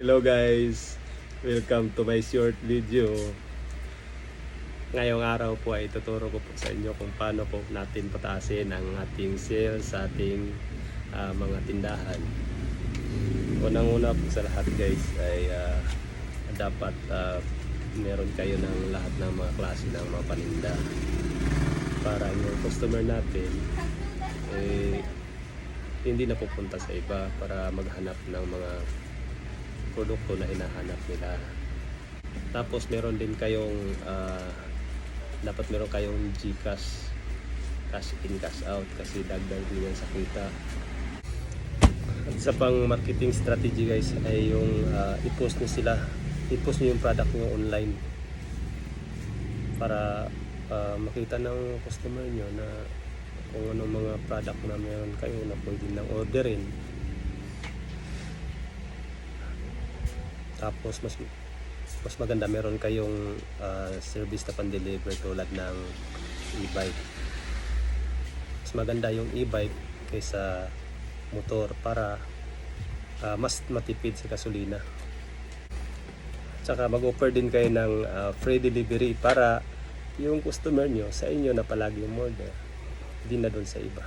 Hello guys! Welcome to my short video. Ngayong araw po ay tuturo ko po sa inyo kung paano po natin pataasin ang ating sales sa ating mga tindahan. Unang-una po sa lahat guys ay dapat meron kayo ng lahat ng mga klase ng mga paninda para yung customer natin hindi na pupunta sa iba para maghanap ng mga produkto na hinahanap nila. Tapos meron din kayong dapat meron kayong GCash, cash in cash out, kasi dagdag din yan sa kita. At isa pang marketing strategy guys ay yung i-post niyo yung product niyo online para makita ng customer niyo na kung anong mga product na meron kayo na pwede nang orderin. Tapos mas maganda meron kayong service na pan-deliver tulad ng e-bike. Mas maganda yung e-bike kaysa motor para mas matipid sa gasolina. Tsaka mag-offer din kayo ng free delivery para yung customer nyo sa inyo na palagi yung order, hindi na doon sa iba.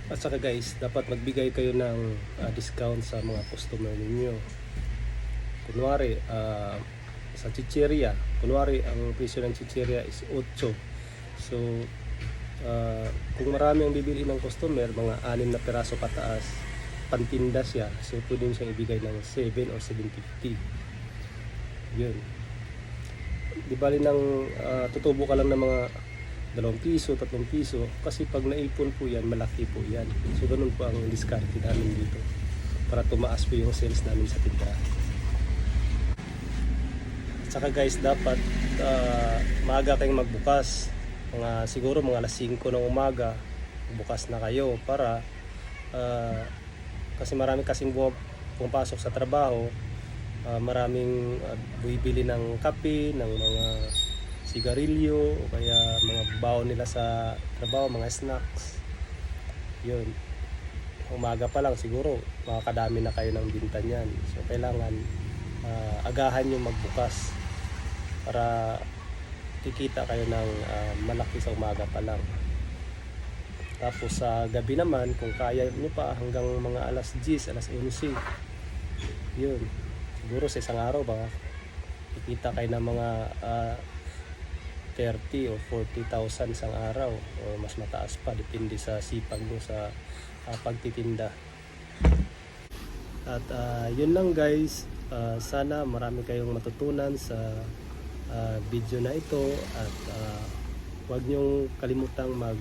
At saka guys, dapat magbigay kayo ng discount sa mga customer ninyo. Kunwari, sa chicheria, kunwari ang presyo ng chicheria is 8. So, kung marami ang bibili ng customer, mga 6 na piraso pataas, pantinda siya, so pwede siyang ibigay ng 7 or 750. Yun. Di bali nang tutubo ka lang ng mga 2 piso, 3 piso, kasi pag naipon po yan, malaki po yan. So ganun po ang diskarte namin dito para tumaas po yung sales namin sa tindahan. At saka guys, dapat maaga kayong magbukas, siguro mga alas 5 ng umaga bukas na kayo para kasi marami kasing pumapasok sa trabaho, maraming bibili ng kape, ng mga sigarilyo o kaya mga baon nila sa trabaho, mga snacks. Yun, umaga pa lang siguro makakadami na kayo ng binta niyan. So kailangan agahan yung magbukas para kikita kayo ng malaki sa umaga pa lang. Tapos sa gabi naman, kung kaya nyo pa hanggang mga alas 10, alas 11, yun, siguro sa isang araw baka kikita kayo ng mga 30 o 40,000 isang araw o mas mataas pa, depende sa sipag mo sa pagtitinda. At yun lang guys, sana marami kayong matutunan sa video na ito at huwag nyong kalimutang mag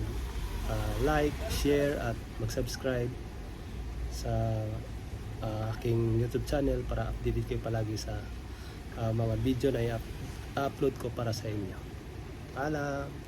like, share at mag-subscribe sa aking YouTube channel para updated kayo palagi sa mga video na i-upload ko para sa inyo. Paalam!